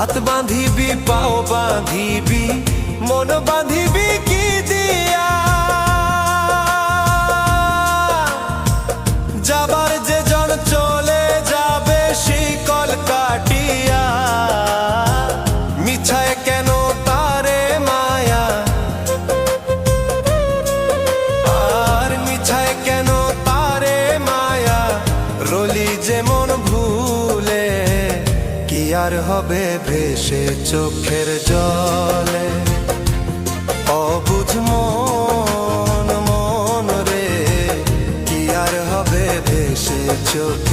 হাত বাঁধিবি পাও বাঁধিবি মন বাঁধিবি কি দিয়া যাবার যে জন চলে যাবে শিকল কাটিয়া মিছায় কেন তারে মায়া আর মিছায় কেন তারে মায়া রলি যেমন ভুলে কি আর হবে ভেসে চোখের জলে অবুঝ মন রে কি আর হবে ভেসে চোখ